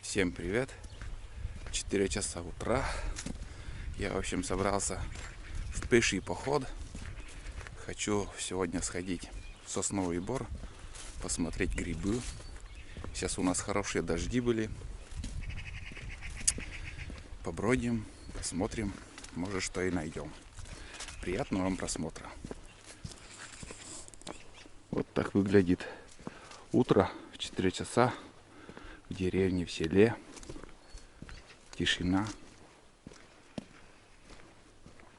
Всем привет! 4 часа утра. Я, в общем, собрался в пеший поход. Хочу сегодня сходить в Сосновый Бор, посмотреть грибы. Сейчас у нас хорошие дожди были. Побродим, посмотрим, может, что и найдем. Приятного вам просмотра. Вот так выглядит утро в 4 часа в деревне, в селе. Тишина,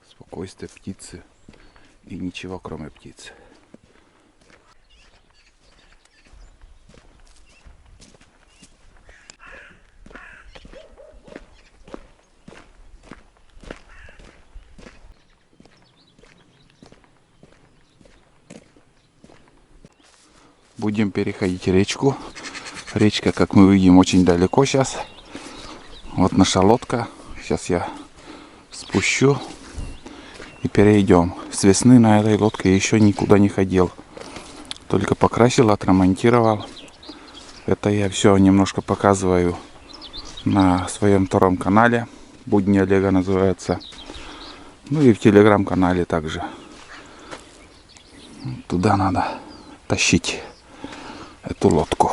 спокойствие, птицы и ничего кроме птиц. Будем переходить речку. Речка, как мы видим, очень далеко сейчас. Вот наша лодка. Сейчас я спущу и перейдем. С весны на этой лодке я еще никуда не ходил. Только покрасил, отремонтировал. Это я все немножко показываю на своем втором канале. Будни Олега называется. Ну и в телеграм-канале также. Туда надо тащить эту лодку.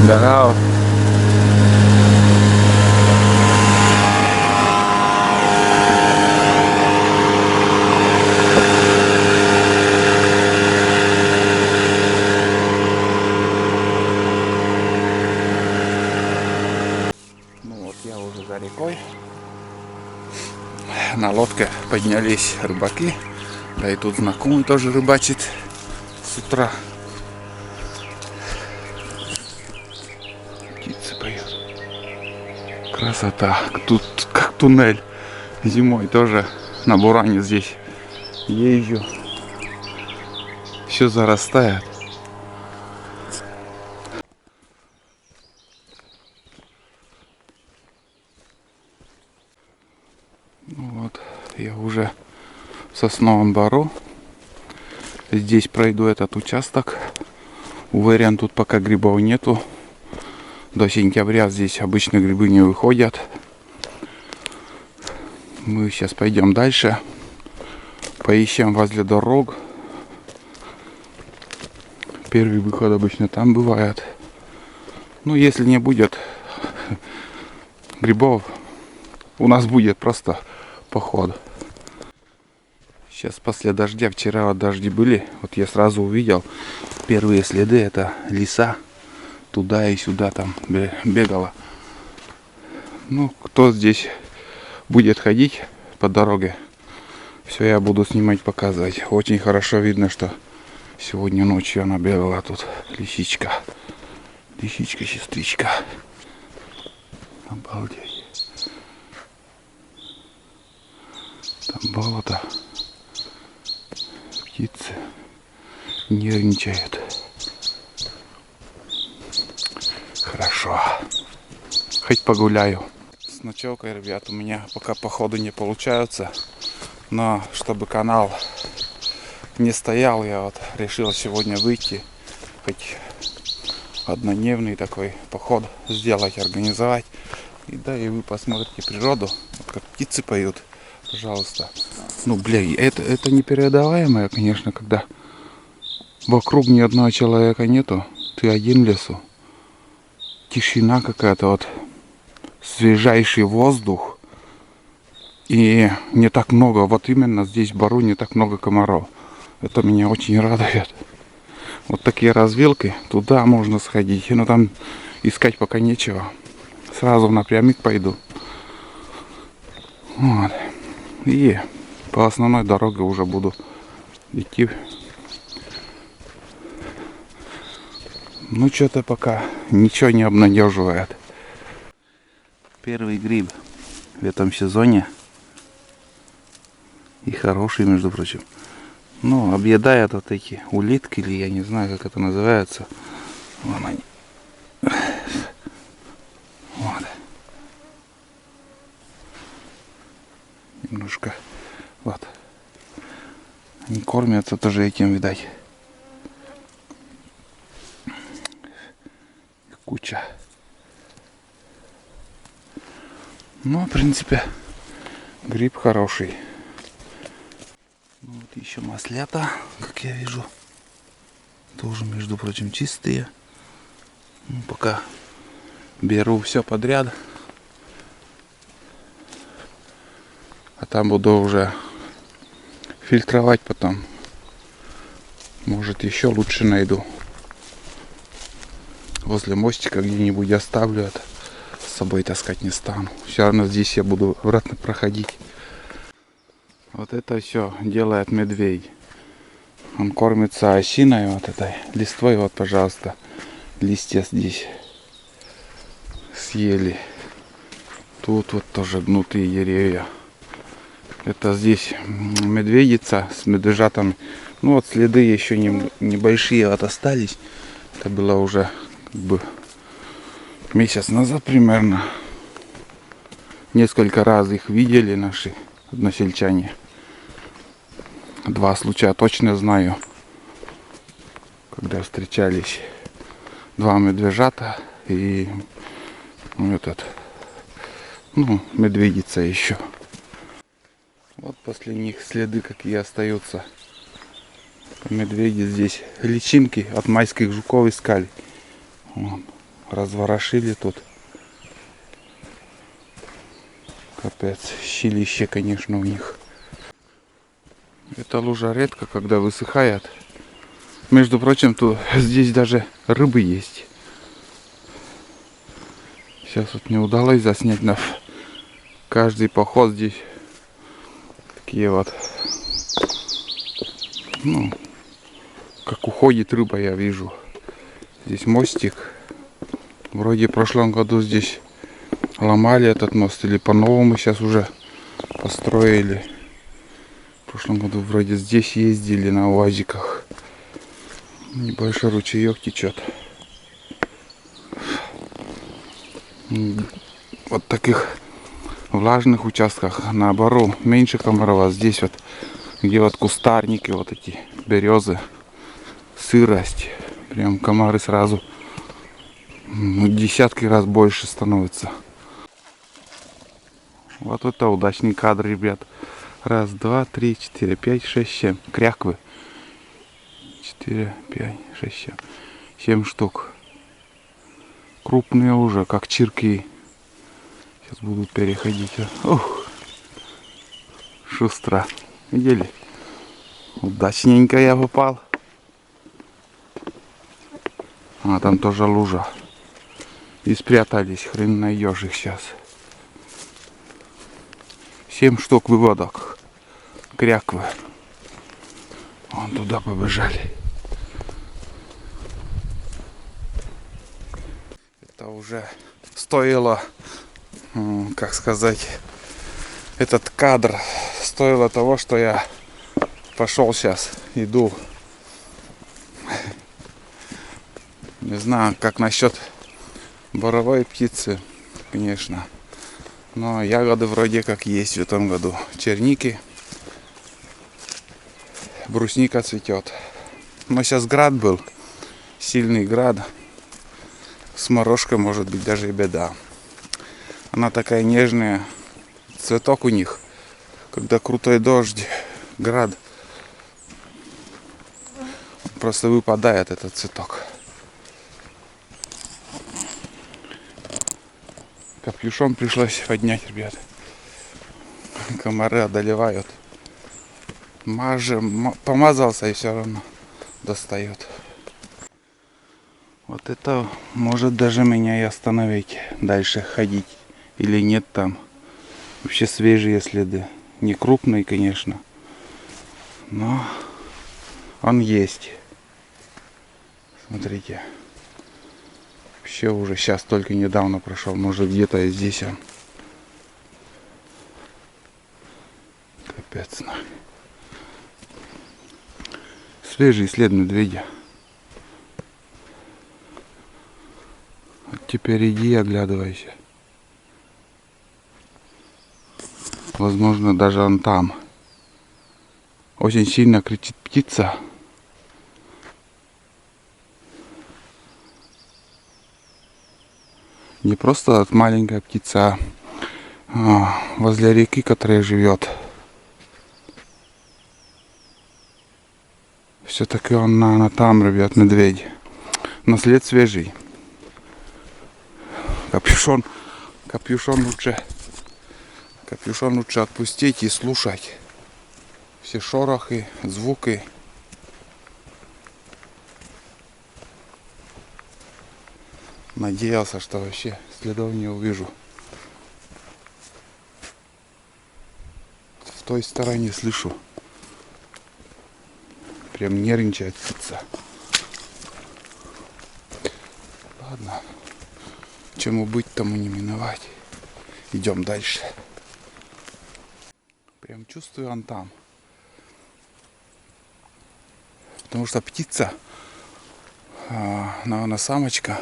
Здорово. Ну вот я уже за рекой. На лодке поднялись рыбаки. Да и тут знакомый тоже рыбачит с утра. Птицы поют. Красота. Тут как туннель. Зимой тоже на буране здесь езжу. Все зарастает. Ну вот, я уже в Сосновом Бору. Здесь пройду этот участок. Уверен, тут пока грибов нету. До сентября здесь обычно грибы не выходят. Мы сейчас пойдем дальше. Поищем возле дорог. Первый выход обычно там бывает. Ну, если не будет грибов, у нас будет просто поход. Сейчас после дождя, вчера вот дожди были, вот я сразу увидел первые следы, это лиса туда и сюда там бегала. Ну, кто здесь будет ходить по дороге, все я буду снимать, показывать. Очень хорошо видно, что сегодня ночью она бегала тут, лисичка. Лисичка, сестричка. Обалдеть. Там болото. Птицы нервничают. Хорошо. Хоть погуляю. С ночевкой, ребят, у меня пока походу не получаются. Но чтобы канал не стоял, я вот решил сегодня выйти. Хоть однодневный такой поход сделать, организовать. И да, и вы посмотрите природу. Вот как птицы поют. Пожалуйста. Ну, бля, это непередаваемое, конечно, когда вокруг ни одного человека нету. Ты один в лесу. Тишина какая-то, вот свежайший воздух. И не так много, вот именно здесь в Бору не так много комаров. Это меня очень радует. Вот такие развилки, туда можно сходить. Но там искать пока нечего. Сразу напрямик пойду. Вот. И по основной дороге уже буду идти. Ну что-то пока ничего не обнадеживает. Первый гриб в этом сезоне. И хороший, между прочим. Ну, объедают вот эти улитки, или я не знаю, как это называется. Вон они. Вот. Немножко. Вот. Они кормятся тоже этим, видать. Куча. Ну, в принципе, гриб хороший. Ну, вот еще маслята, как я вижу. Тоже, между прочим, чистые. Ну, пока беру все подряд. А там буду уже фильтровать потом. Может, еще лучше найду. Возле мостика где-нибудь оставлю это. С собой таскать не стану. Все равно здесь я буду обратно проходить. Вот это все делает медведь. Он кормится осиной вот этой листвой. Вот, пожалуйста, листья здесь съели. Тут вот тоже гнутые деревья. Это здесь медведица с медвежатами. Ну вот следы еще небольшие вот остались. Это было уже как бы месяц назад примерно. Несколько раз их видели наши односельчане. 2 случая точно знаю. Когда встречались 2 медвежата и медведица еще. Вот после них следы какие остаются. Медведи здесь личинки от майских жуков искали. Вон, разворошили тут. Капец, щелище, конечно, у них. Эта лужа редко когда высыхает. Между прочим, тут здесь даже рыбы есть. Сейчас вот не удалось заснять на каждый поход здесь. Такие вот, ну, как уходит рыба, я вижу. Здесь мостик. Вроде в прошлом году здесь ломали этот мост, или по-новому сейчас уже построили. В прошлом году вроде здесь ездили на УАЗиках. Небольшой ручеек течет. Вот таких влажных участках наоборот меньше комаров. А здесь вот, где вот кустарники, вот эти березы, сырость, прям комары сразу десятки раз больше становятся. Вот это удачный кадр, ребят. 1, 2, 3, 4, 5, 6, 7 кряквы. 4, 5, 6, 7. 7 штук. Крупные уже, как чирки. Сейчас будут переходить. Ух. Шустро. Видели? Удачненько я попал. А там тоже лужа. И спрятались. Хрен найдешь их сейчас. 7 штук выводок. Кряквы. Вон туда побежали. Это уже стоило, как сказать, этот кадр стоило того, что я пошел сейчас, иду. Не знаю, как насчет боровой птицы, конечно. Но ягоды вроде как есть в этом году. Черники. Брусника цветет. Но сейчас град был. Сильный град. С морожкой может быть даже и беда. Она такая нежная. Цветок у них. Когда крутой дождь, град, просто выпадает этот цветок. Капюшон пришлось поднять, ребят. Комары одолевают. Помазался и все равно достает. Вот это может даже меня и остановить дальше ходить. Или нет там вообще свежие следы. Не крупный, конечно, но он есть. Смотрите. Вообще уже сейчас только недавно прошел. Может где-то здесь он. Капец. Свежий след медведя. Вот теперь иди и оглядывайся. Возможно, даже он там. Очень сильно кричит птица. Не просто маленькая птица, а возле реки, которая живет. Все-таки он, наверное, там, ребят, медведь. Но след свежий. Капюшон лучше отпустить и слушать все шорохи, звуки. Надеялся, что вообще следов не увижу. В той стороне слышу. Прям нервничает птица. Ладно. Чему быть, тому не миновать. Идем дальше. Прям чувствую, он там. Потому что птица, наверное, самочка,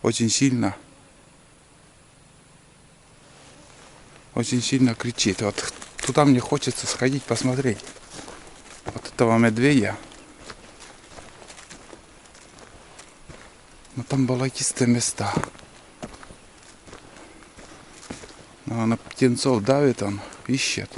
очень сильно кричит. Вот туда мне хочется сходить, посмотреть. Вот этого медведя. Но там болотистые места. Наверное, птенцов давит, он ищет.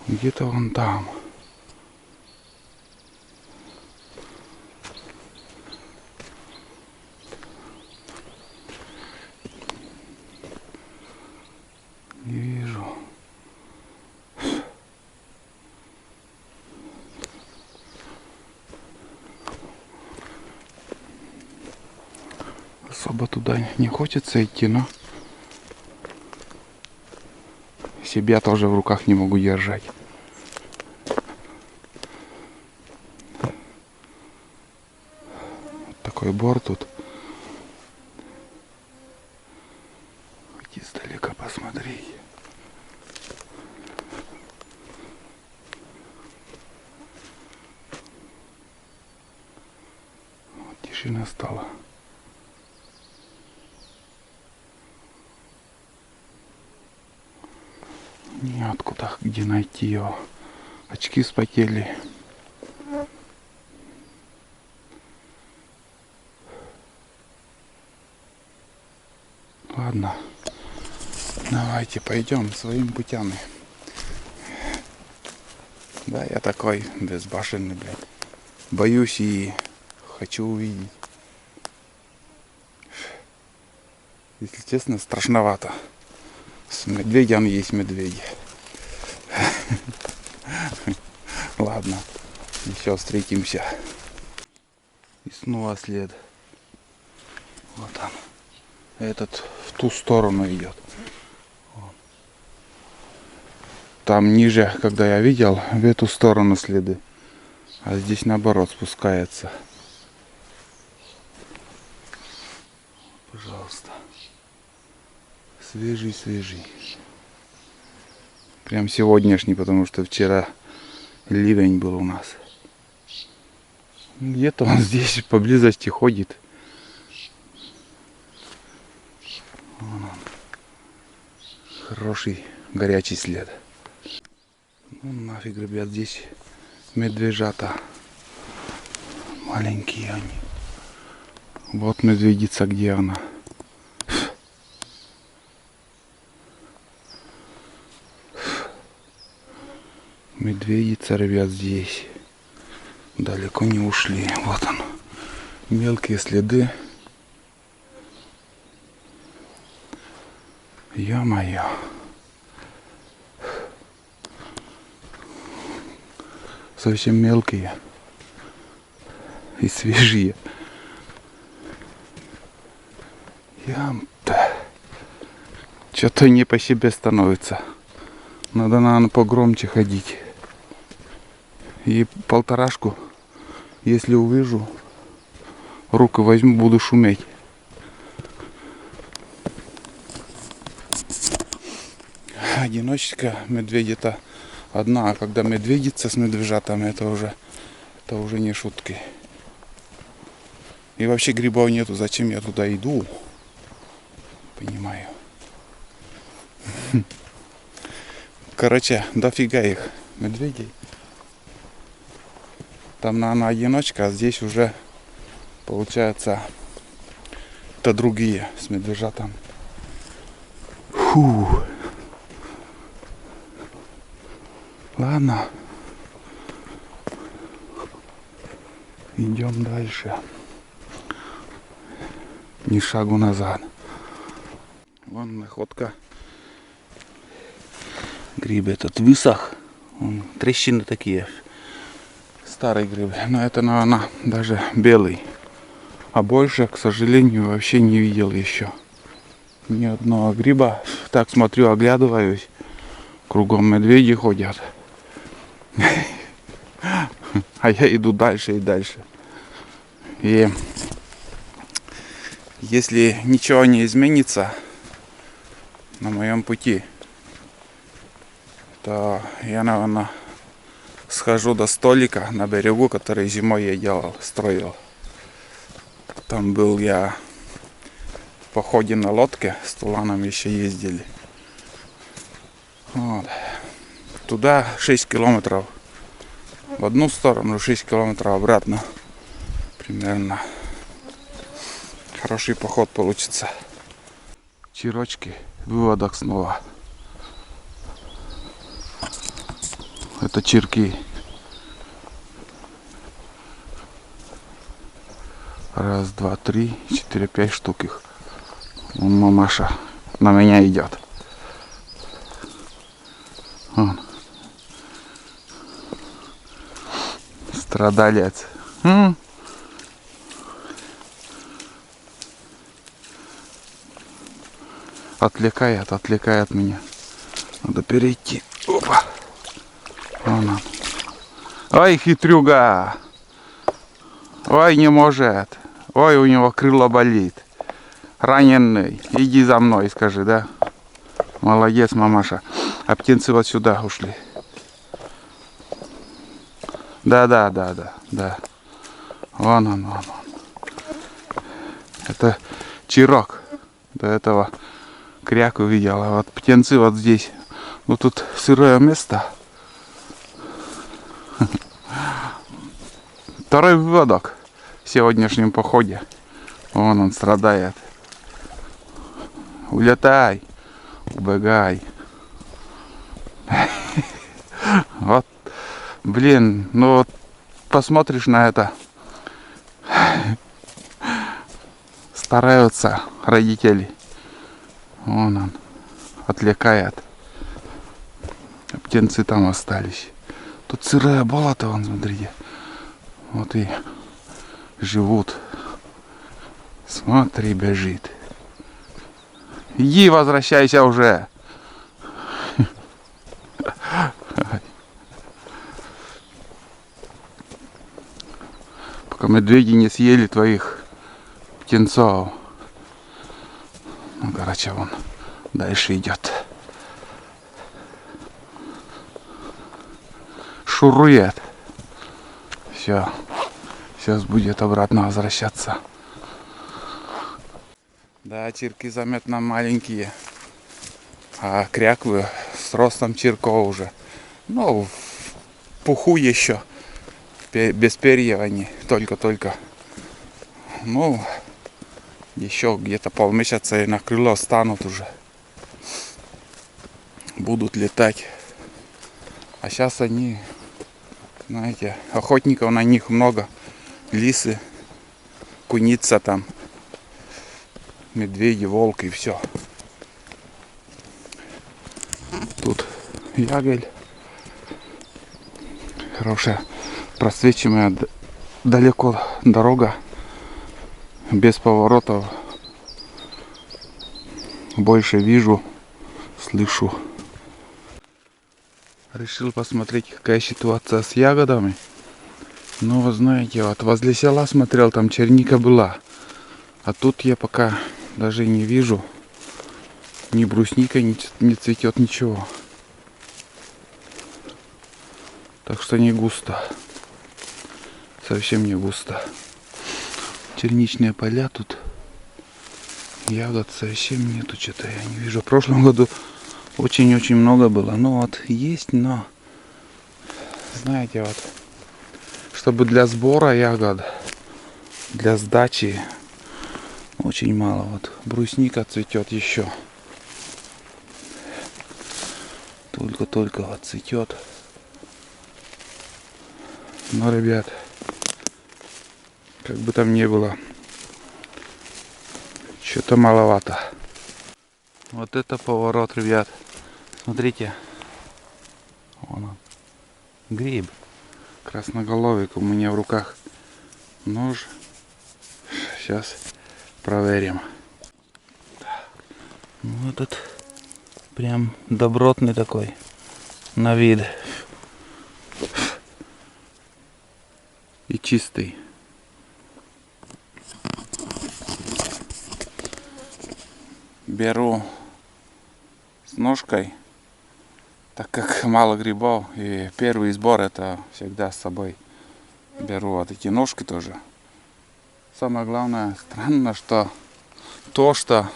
Где-то он там. Не вижу. Особо туда не хочется идти, но себя тоже в руках не могу держать. Вот такой бор тут. Хоть издалека посмотреть. Вот тишина стала. Неоткуда, где найти его. Очки вспотели. Ладно, давайте пойдем своими путями. Да, я такой безбашенный, блядь. Боюсь и хочу увидеть. Если честно, страшновато. С медведем есть медведи. Ладно, еще встретимся. И снова след. Вот он. Этот в ту сторону идет. Там ниже, когда я видел, в эту сторону следы. А здесь наоборот спускается. Пожалуйста. Свежий. Прям сегодняшний, потому что вчера ливень был у нас. Где-то он здесь поблизости ходит. Вон он. Хороший горячий след. Ну нафиг, ребят, здесь медвежата. Маленькие они. Вот медведица, где она. Медведица, ребят, здесь. Далеко не ушли. Вот он. Мелкие следы. Ё-моё. Совсем мелкие. и свежие. Ям-то. Что-то не по себе становится. Надо, наверное, погромче ходить. И полторашку, если увижу, руку возьму, буду шуметь. Одиночка медведя-то одна, а когда медведица с медвежатами, это уже не шутки. И вообще грибов нету, зачем я туда иду? Понимаю. Короче, дофига их медведей. Там, наверное, одиночка, а здесь уже получается это другие с медвежатами. Фу. Ладно. Идем дальше. Ни шагу назад. Вон находка. Гриб этот высох. Вон, трещины такие. Старый гриб. Но это, наверное, даже белый. А больше, к сожалению, вообще не видел еще. Ни одного гриба. Так смотрю, оглядываюсь. Кругом медведи ходят. А я иду дальше и дальше. И если ничего не изменится на моем пути, то я, наверное, схожу до столика на берегу, который зимой я делал, строил. Там был я в походе на лодке, с Туланом еще ездили. Вот. Туда 6 километров в одну сторону, 6 километров обратно. Примерно. Хороший поход получится. Чирочки, выводок снова. Это чирки. Раз, два, три, 4, 5 штук их. Вон мамаша на меня идет. Вон. Страдалец. Отвлекает меня. Надо перейти. Опа. Вон он. Ой, хитрюга. Ой, не может. Ой, у него крыло болит. Раненый. Иди за мной, скажи, да? Молодец, мамаша. А птенцы вот сюда ушли. Да. Вон он. Это чирок. До этого кряк увидел. А вот птенцы вот здесь. Ну тут сырое место. Второй выводок в сегодняшнем походе. Вон он страдает. Улетай. Убегай. Вот. Блин, ну вот посмотришь на это. Стараются родители. Вон он. Отвлекает. А птенцы там остались. Тут сырое болото, вон, смотрите. Вот и живут. Смотри, бежит. Иди, возвращайся уже. Пока медведи не съели твоих птенцов. Ну, короче, вон дальше идет. Шурует. Все. Сейчас будет обратно возвращаться. Да, чирки заметно маленькие. А кряквы с ростом чирков уже. Ну, в пуху еще. Без перьев они. Только-только. Ну, еще где-то полмесяца и на крыло станут уже. Будут летать. А сейчас они, знаете, охотников на них много. Лисы, куница там, медведи, волк и все. Тут ягель. Хорошая, просвечиваемая далеко дорога, без поворотов. Больше вижу, слышу. Решил посмотреть, какая ситуация с ягодами. Ну, вы знаете, вот возле села смотрел, там черника была. А тут я пока даже не вижу. Ни брусника не цветет, ничего. Так что не густо. Совсем не густо. Черничные поля тут. Ягод совсем нету, что-то я не вижу. В прошлом году очень-очень много было. Ну вот есть, но знаете, вот чтобы для сбора ягод, для сдачи очень мало. Вот брусника цветет еще. Только-только вот цветет. Но, ребят, как бы там ни было, что-то маловато. Вот это поворот, ребят. Смотрите. Вон он. Гриб. Красноголовик у меня в руках. Нож. Сейчас проверим. Ну, этот прям добротный такой. На вид. И чистый. Беру с ножкой, так как мало грибов, и первый сбор это всегда с собой беру вот эти ножки тоже. Самое главное, странно, что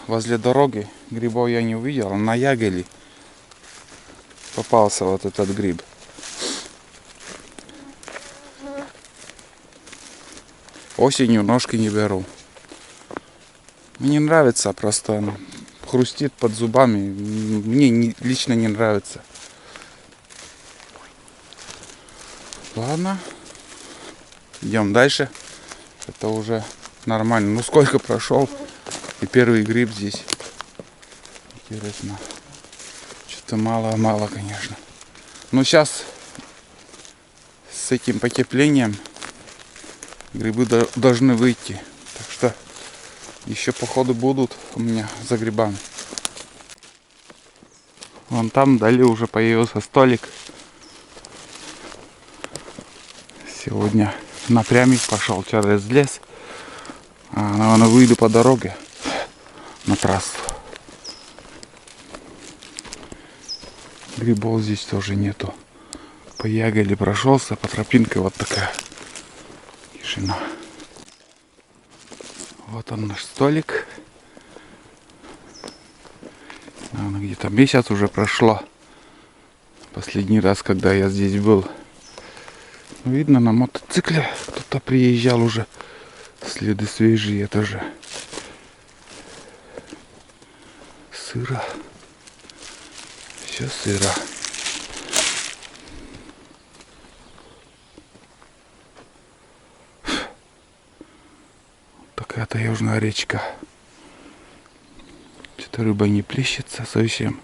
возле дороги грибов я не увидел, на ягеле попался вот этот гриб. Осенью ножки не беру. Мне нравится, просто хрустит под зубами. Мне лично не нравится. Ладно. Идем дальше. Это уже нормально. Ну сколько прошел. И первый гриб здесь. Интересно. Что-то мало, конечно. Но сейчас с этим потеплением грибы должны выйти. Так что еще походу будут у меня за грибами. Вон там вдали уже появился столик. Сегодня напрямик пошел через лес. Наверное, выйду по дороге на трассу. Грибов здесь тоже нету. По ягоде прошелся, по тропинке вот такая тишина. Вот он наш столик. Наверное, где-то месяц уже прошло. Последний раз, когда я здесь был. Видно, на мотоцикле кто-то приезжал уже. Следы свежие, это же сыро. Все сыро. Такая-то южная речка. Что-то рыба не плещется совсем.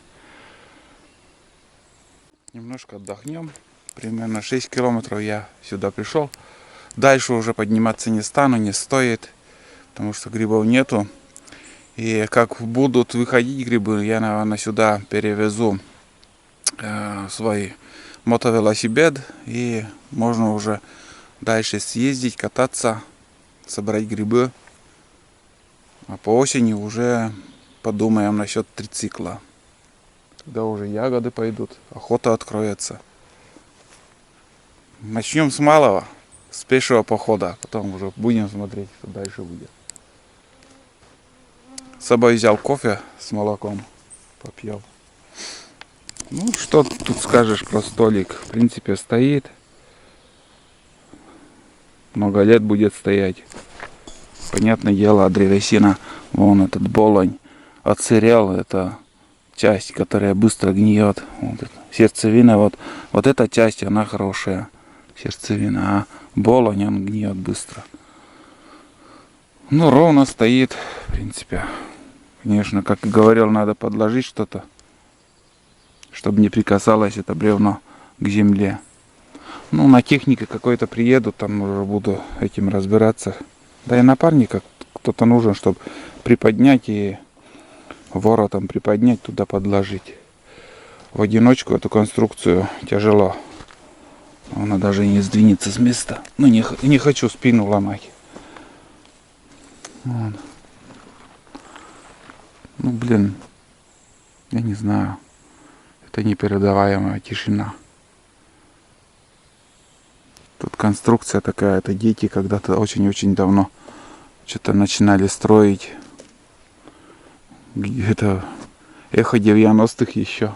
Немножко отдохнем. Примерно 6 километров я сюда пришел. Дальше уже подниматься не стану, не стоит. Потому что грибов нету. И как будут выходить грибы, я, наверное, сюда перевезу свой мотовелосипед. И можно уже дальше съездить, кататься, собрать грибы. А по осени уже подумаем насчет трицикла. Тогда уже ягоды пойдут, охота откроется. Начнем с малого, с пешего похода, потом уже будем смотреть, что дальше будет. С собой взял кофе с молоком, попьел. Ну, что тут скажешь про столик? В принципе, стоит. Много лет будет стоять. Понятное дело, древесина, вон этот болонь отсырел, это часть, которая быстро гниет. Вот сердцевина, вот эта часть, она хорошая, сердцевина, а болонь, он гниет быстро. Ну, ровно стоит, в принципе. Конечно, как и говорил, надо подложить что-то, чтобы не прикасалось это бревно к земле. Ну, на технике какой-то приеду, там уже буду этим разбираться. Да и напарника кто-то нужен, чтобы приподнять и воротом приподнять, туда подложить. В одиночку эту конструкцию тяжело. Она даже не сдвинется с места. Ну, не хочу спину ломать. Вот. Ну, блин, я не знаю. Это непередаваемая тишина. Тут конструкция такая, это дети когда-то очень-очень давно что-то начинали строить. Это эхо 90-х еще.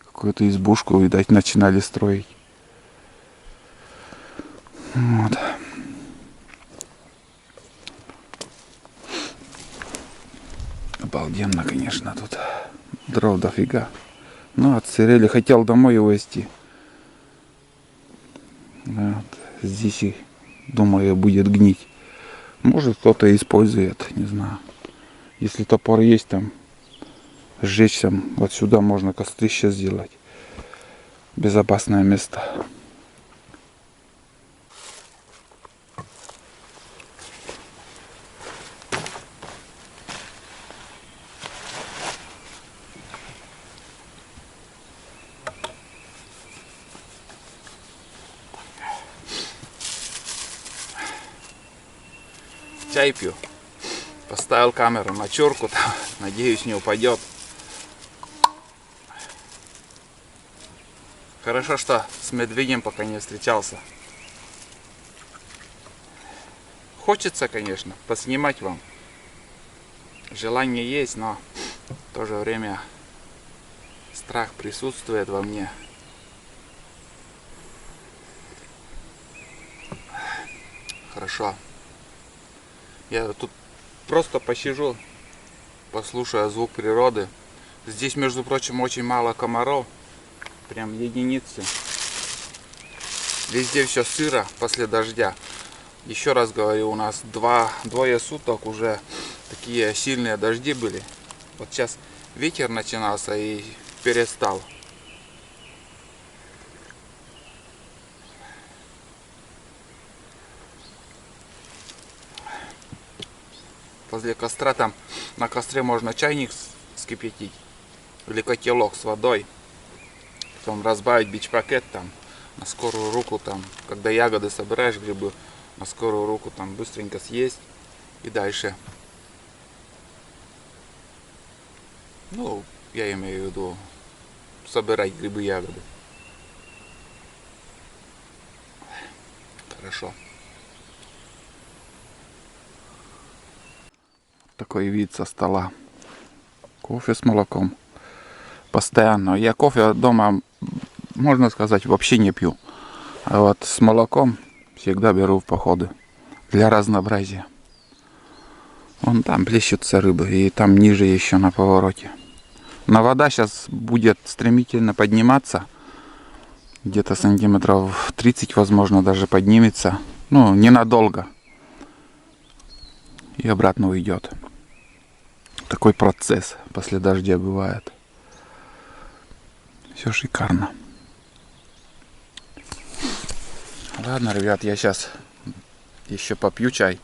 Какую-то избушку, видать, начинали строить. Вот. Обалденно, конечно, тут дров дофига. Ну, отсырели, хотел домой увезти. Вот. Здесь и, думаю, будет гнить. Может, кто-то использует, не знаю. Если топор есть, там сжечь, там, вот сюда можно кострище сделать. Безопасное место. Чай пью. Поставил камеру на чурку, там, надеюсь, не упадет. Хорошо, что с медведем пока не встречался. Хочется, конечно, поснимать вам. Желание есть, но в то же время страх присутствует во мне. Хорошо. Я тут просто посижу, послушаю звук природы. Здесь, между прочим, очень мало комаров. Прям единицы. Везде все сыро после дождя. Еще раз говорю, у нас двое суток уже такие сильные дожди были. Вот сейчас ветер начинался и перестал. Возле костра там, на костре можно чайник скипятить. Или котелок с водой. Потом разбавить бич-пакет там. На скорую руку там, когда ягоды собираешь, грибы, на скорую руку там быстренько съесть. И дальше. Ну, я имею в виду собирать грибы, ягоды. Хорошо. Такой вид со стола. Кофе с молоком. Постоянно. Я кофе дома, можно сказать, вообще не пью. А вот с молоком всегда беру в походы. Для разнообразия. Вон там плещутся рыбы. И там ниже еще на повороте. Но вода сейчас будет стремительно подниматься. Где-то сантиметров 30, возможно, даже поднимется. Ну, ненадолго. И обратно уйдет. Такой процесс после дождя бывает. Все шикарно. Ладно, ребят, я сейчас еще попью чай,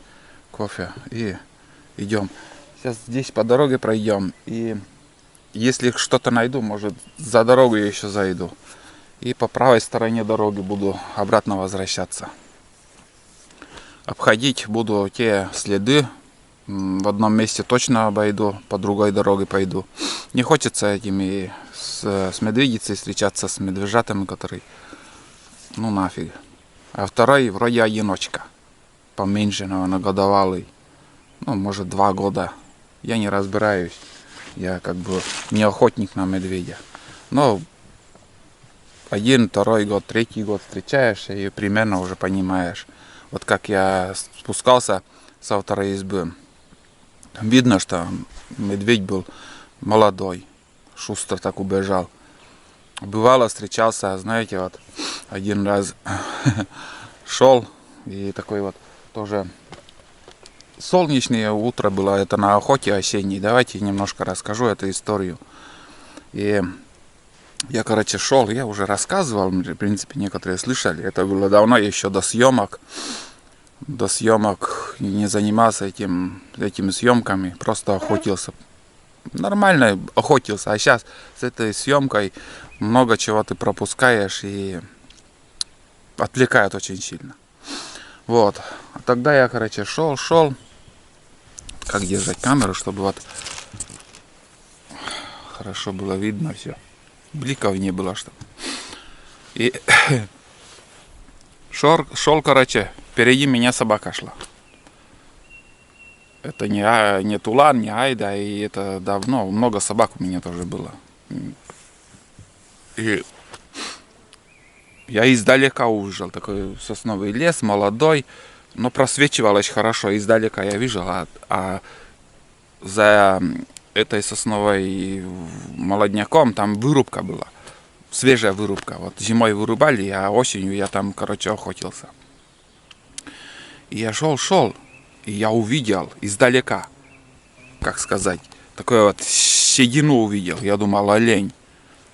кофе и идем. Сейчас здесь по дороге пройдем. И если что-то найду, может, за дорогу я еще зайду. И по правой стороне дороги буду обратно возвращаться. Обходить буду те следы. В одном месте точно обойду, по другой дороге пойду. Не хочется этими с медведицей встречаться, с медвежатами, который, ну нафиг. А второй вроде одиночка, поменьше, наверное, годовалый. Ну, может, 2 года. Я не разбираюсь. Я как бы не охотник на медведя. Но 1, 2 год, 3 год встречаешься и примерно уже понимаешь. Вот как я спускался со второй избы. Видно, что медведь был молодой, шустро так убежал. Бывало, встречался, знаете, вот один раз шел и такой вот тоже солнечное утро было, это на охоте осенней. Давайте немножко расскажу эту историю. И Я, короче, шел, я уже рассказывал, в принципе, некоторые слышали. Это было давно, еще до съемок. До съемок не занимался этими съемками, просто охотился. Нормально охотился, а сейчас с этой съемкой много чего ты пропускаешь и отвлекает очень сильно. Вот. А тогда я, короче, шел. Как держать камеру, чтобы вот хорошо было видно все. Бликов не было, что. И шел, короче, впереди меня собака шла. Это не Тулан, не Айда, и это давно, много собак у меня тоже было. И я издалека увидел такой сосновый лес, молодой, но просвечивалось хорошо. Издалека я видел, а за этой сосновой молодняком там вырубка была. Свежая вырубка. Вот зимой вырубали, а осенью я там, короче, охотился. И я шел, и я увидел издалека, как сказать, такой вот седину увидел. Я думал, олень.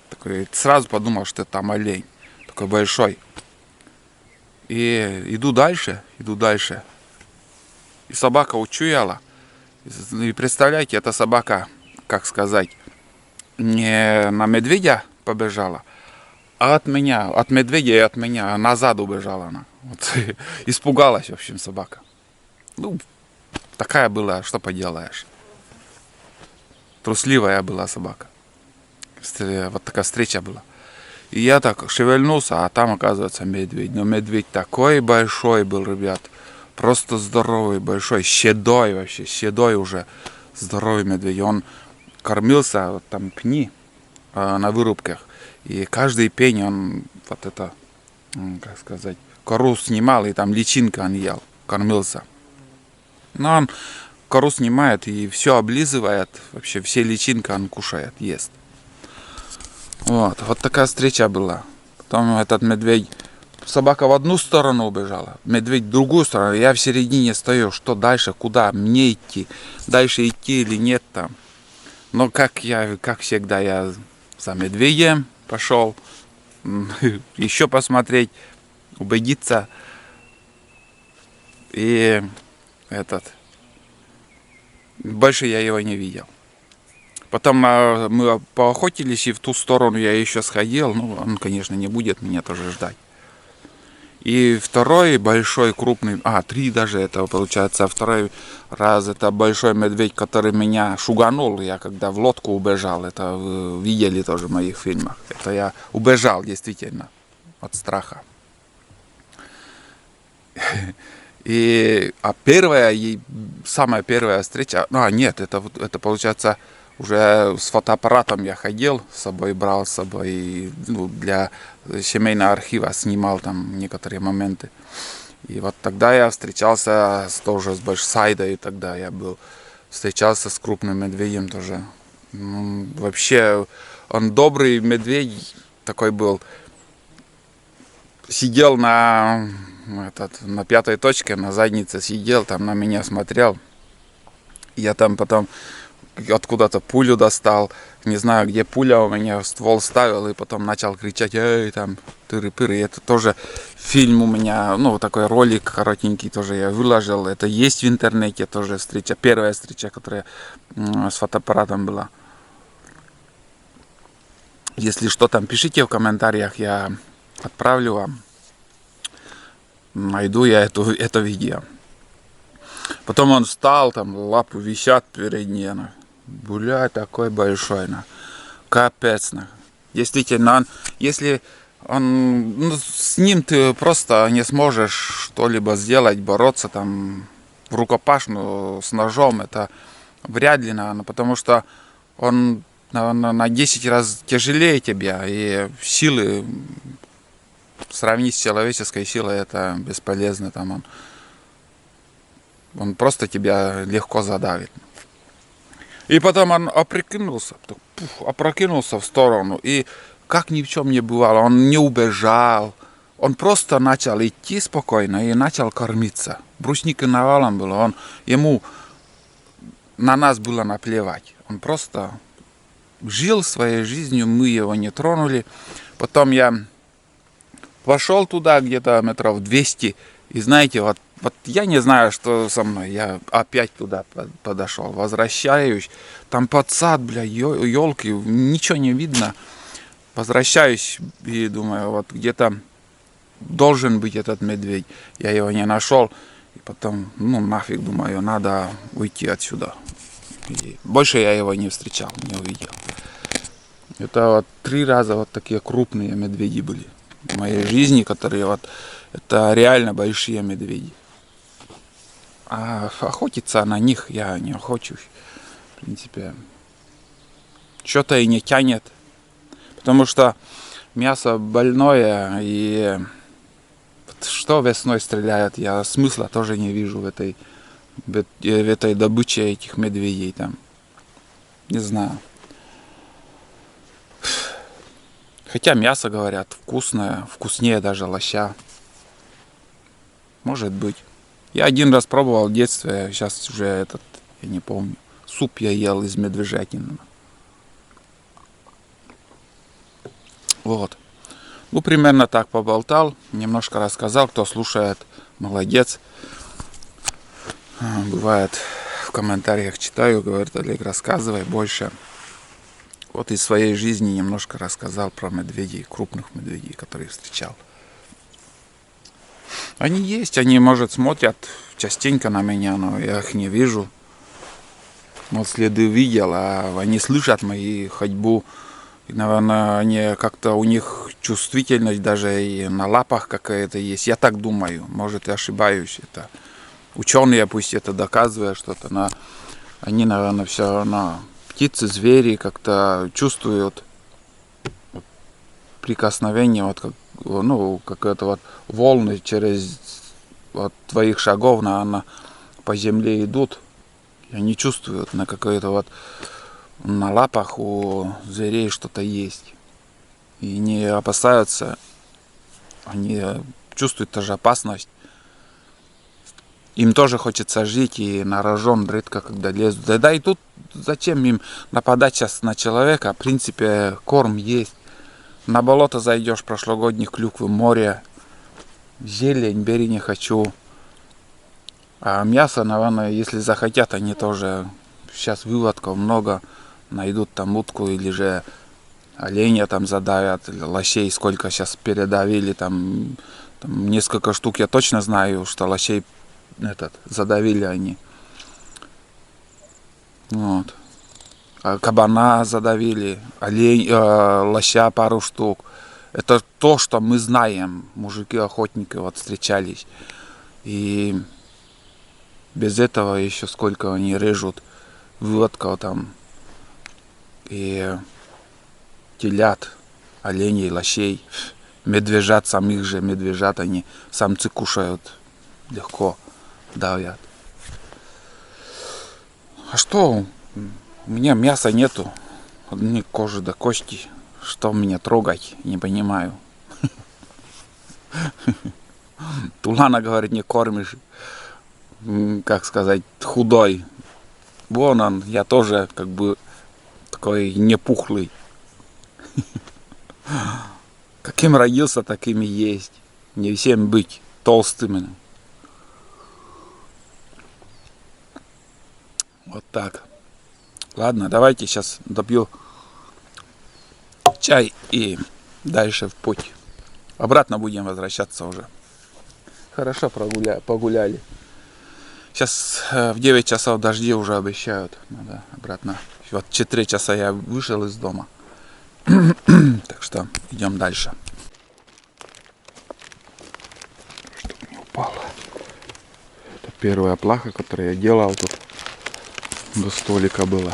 Такой, сразу подумал, что там олень. Такой большой. И иду дальше. И собака учуяла. И представляете, эта собака, как сказать, не на медведя побежала, а от медведя и от меня назад убежала она. Вот, испугалась, в общем, собака. Ну, такая была, что поделаешь. Трусливая была собака. Вот такая встреча была. И я так шевельнулся, а там, оказывается, медведь. Но медведь такой большой был, ребят. Просто здоровый, большой, седой вообще, седой уже, здоровый медведь. Он кормился, вот там пни на вырубках. И каждый пень он, вот это, как сказать, кору снимал, и там личинка он ел, кормился. Но он кору снимает и все облизывает, вообще все личинки он кушает, ест. Вот такая встреча была. Потом этот медведь, собака в одну сторону убежала, медведь в другую сторону. Я в середине стою, что дальше, куда мне идти, дальше идти или нет там. Но как всегда, я за медведем пошел, еще посмотреть, убедиться. И больше я его не видел. Потом мы поохотились, и в ту сторону я еще сходил. Ну, он, конечно, не будет меня тоже ждать. И второй большой, крупный, 3 даже это получается, второй раз это большой медведь, который меня шуганул. Я когда в лодку убежал, это вы видели тоже в моих фильмах. Это я убежал действительно от страха. Самая первая встреча, нет, это получается, уже с фотоаппаратом я ходил, с собой брал с собой, для семейного архива снимал там некоторые моменты. И вот тогда я встречался тоже с Сайдой, тогда я встречался с крупным медведем тоже. Вообще, он добрый медведь такой был. Сидел на 5-й точке, на заднице сидел, там на меня смотрел. Я там потом откуда-то пулю достал, не знаю, где пуля у меня, ствол ставил, и потом начал кричать, эй, там, тыры-пыры. Это тоже фильм у меня, такой ролик коротенький тоже я выложил. Это есть в интернете тоже встреча, первая встреча, которая с фотоаппаратом была. Если что, там пишите в комментариях, я отправлю вам. Найду я это видео. Потом он встал, там лапы висят передние. Бля, такой большой. Капец. Действительно, если с ним ты просто не сможешь что-либо сделать, бороться там в рукопашную с ножом, это вряд ли, потому что он на 10 раз тяжелее тебя, и силы сравнить с человеческой силой это бесполезно. Там он просто тебя легко задавит. И потом он опрокинулся в сторону, и как ни в чем не бывало, он не убежал, он просто начал идти спокойно и начал кормиться. Брусника навалом было, ему на нас было наплевать. Он просто жил своей жизнью, мы его не тронули. Потом я вошел туда где-то метров 200, и знаете, вот я не знаю, что со мной. Я опять туда подошел, возвращаюсь. Там подсад, бля, елки, ничего не видно. Возвращаюсь и думаю, вот где-то должен быть этот медведь. Я его не нашел. И потом, ну нафиг, думаю, надо уйти отсюда. И больше я его не встречал, не увидел. Это вот 3 раза вот такие крупные медведи были в моей жизни, которые вот, это реально большие медведи. А охотиться на них я не охочусь. В принципе, что-то и не тянет. Потому что мясо больное, и что весной стреляют, я смысла тоже не вижу в этой добыче этих медведей там. Не знаю. Хотя мясо, говорят, вкусное, вкуснее даже лоща. Может быть. Я один раз пробовал в детстве, сейчас уже я не помню. Суп я ел из медвежатины. Вот. Ну, примерно так поболтал, немножко рассказал. Кто слушает, молодец. Бывает, в комментариях читаю, говорят, Олег, рассказывай больше. Вот из своей жизни немножко рассказал про медведей, крупных медведей, которые встречал. Они есть, они, может, смотрят частенько на меня, но я их не вижу. Вот следы видел, а они слышат мои ходьбу. И, наверное, они как-то, у них чувствительность даже и на лапах какая-то есть. Я так думаю, может, я ошибаюсь. Это ученые пусть это доказывают что-то, но они, наверное, все равно птицы, звери как-то чувствуют прикосновение, вот как, ну, какое-то вот волны через вот твоих шагов, наверное, по земле идут. И они чувствуют на какое-то вот на лапах у зверей что-то есть. И не опасаются, они чувствуют тоже опасность. Им тоже хочется жить, и на рожон редко когда лезут. Да и тут зачем им нападать сейчас на человека? В принципе, корм есть. На болото зайдешь, прошлогодних клюквы, море, зелень, бери не хочу. А мясо, наверное, если захотят, они тоже, сейчас выводков много, найдут там утку или же оленя там задавят, или лосей, сколько сейчас передавили, там несколько штук, я точно знаю, что лосей задавили они. Вот. Кабана задавили, лося пару штук. Это то, что мы знаем. Мужики-охотники вот встречались. И без этого еще сколько они режут выводков там. И телят, оленей, лосей. Медвежат, самих же медвежат они самцы кушают легко, давят. А что? У меня мяса нету. Одни кожи до кости. Что мне трогать? Не понимаю. Тулана говорит, не кормишь. Как сказать, худой. Вон он, я тоже как бы такой не пухлый. Каким родился, таким и есть. Не всем быть толстым. Вот так. Ладно, давайте сейчас допью чай и дальше в путь. Обратно будем возвращаться уже. Хорошо погуляли. Сейчас в 9 часов дожди уже обещают. Надо обратно. Вот 4 часа я вышел из дома. Так что идем дальше. Чтобы не упало. Это первая плаха, которую я делал тут. До столика было.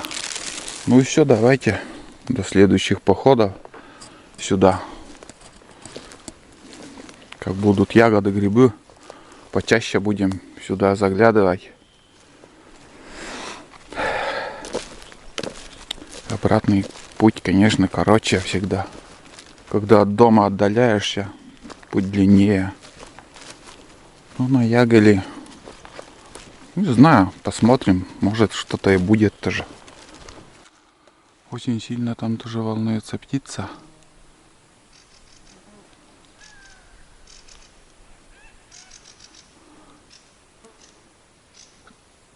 Ну и все, давайте до следующих походов сюда. Как будут ягоды, грибы, почаще будем сюда заглядывать. Обратный путь, конечно, короче всегда. Когда от дома отдаляешься, путь длиннее. Ну, на Ягеле, не знаю, посмотрим, может что-то и будет тоже. Очень сильно там тоже волнуется птица.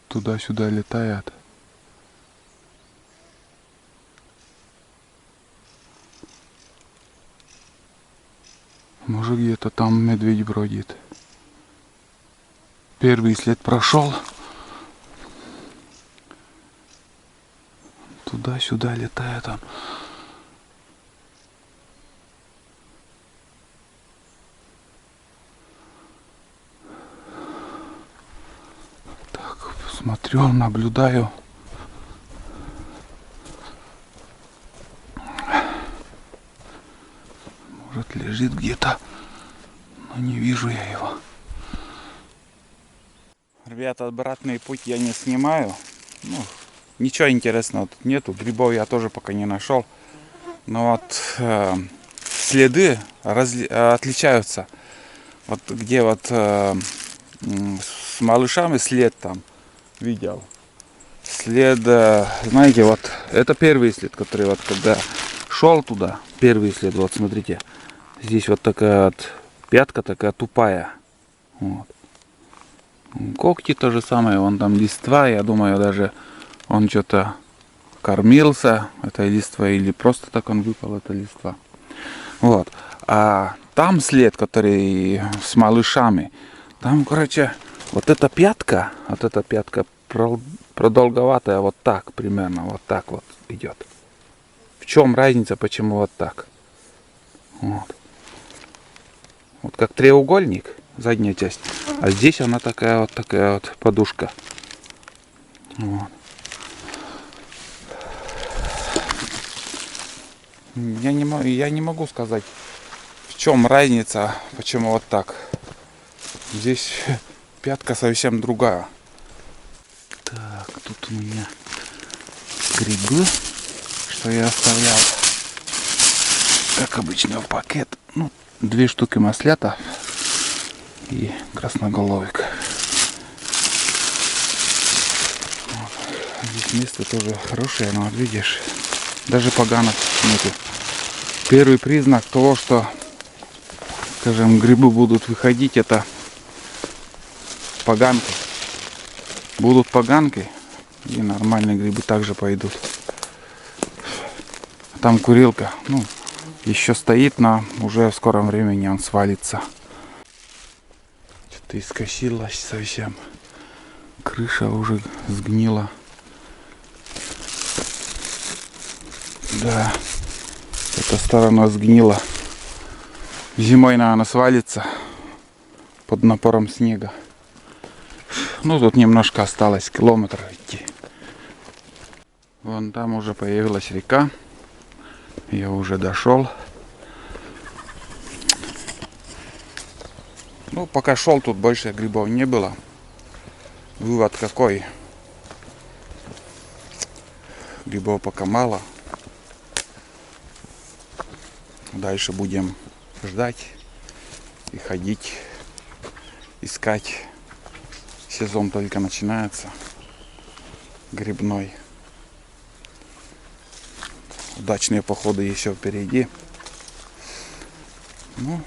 Туда-сюда летает. Может, где-то там медведь бродит. Первый след прошел. Туда-сюда летает он. Так, смотрю, наблюдаю. Может, лежит где-то, но не вижу я его. Ребята, обратный путь я не снимаю. Ну, ничего интересного тут нету. Грибов я тоже пока не нашел. Но вот следы отличаются. Вот где вот с малышами след там видел. След, знаете, вот это первый след, который вот когда шел туда, первый след, вот смотрите. Здесь вот такая вот пятка такая тупая. Вот. Когти то же самое, вон там листва, я думаю, даже он что-то кормился этой листвой или просто так он выпал, эта листва. Вот. А там след, который с малышами, там, короче, вот эта пятка продолговатая вот так примерно, вот так вот идет. В чем разница, почему вот так? Вот. Вот как треугольник, задняя часть. А здесь она такая вот подушка. Вот. Я не могу сказать, в чем разница, почему вот так. Здесь пятка совсем другая. Так, тут у меня грибы, что я оставлял, как обычно, в пакет. Ну, 2 штуки маслята и красноголовик. Вот. Здесь место тоже хорошее, но вот видишь, даже поганок нету. Первый признак того, что, скажем, грибы будут выходить, это поганки. Будут поганки, и нормальные грибы также пойдут. Там курилка, ну, еще стоит, но уже в скором времени он свалится. Что-то искосилось совсем. Крыша уже сгнила. Да, эта сторона сгнила. Зимой, наверное, свалится под напором снега. Ну, тут немножко осталось, километр идти. Вон там уже появилась река. Я уже дошел. Ну, пока шел, тут больше грибов не было. Вывод какой? Грибов пока мало. Дальше будем ждать и ходить, искать. Сезон только начинается. Грибной. Удачные походы еще впереди. Ну,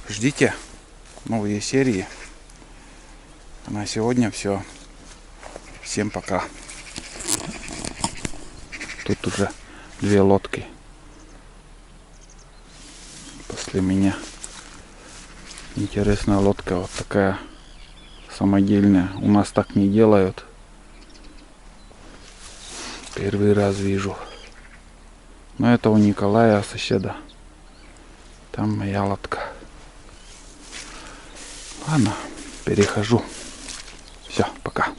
ждите новые серии. А на сегодня все. Всем пока. Тут уже 2 лодки после меня. Интересная лодка, вот такая самодельная. У нас так не делают. Первый раз вижу. Но это у Николая, соседа. Там моя лодка. Ладно, перехожу. Все, пока.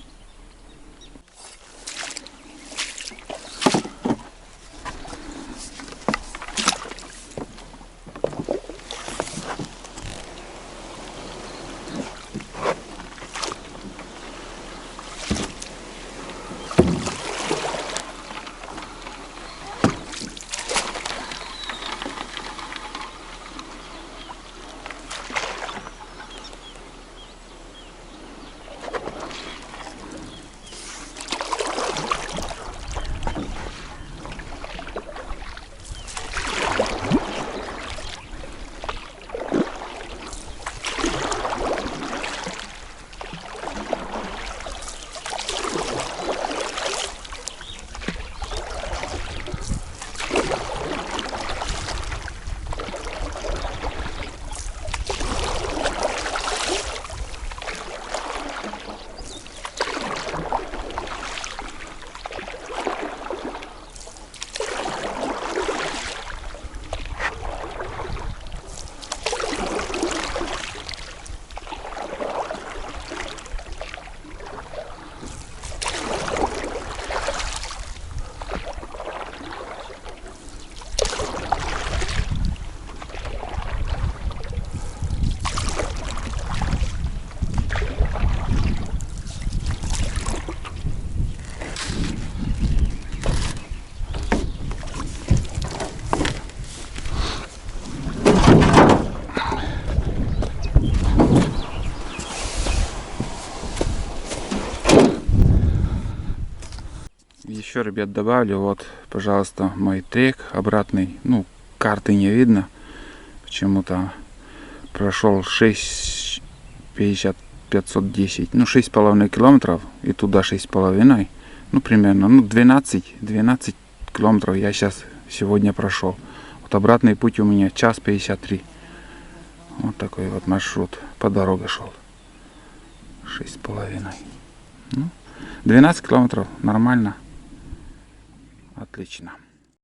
Еще, ребят, добавлю, вот, пожалуйста, мой трек обратный. Ну, карты не видно. Почему-то прошел 6,50, 510, ну, 6,5 километров. И туда 6,5. Ну, примерно, ну, 12 километров я сейчас сегодня прошел. Вот обратный путь у меня 1:53. Вот такой вот маршрут. По дороге шел. 6,5. Ну, 12 километров. Нормально. Отлично.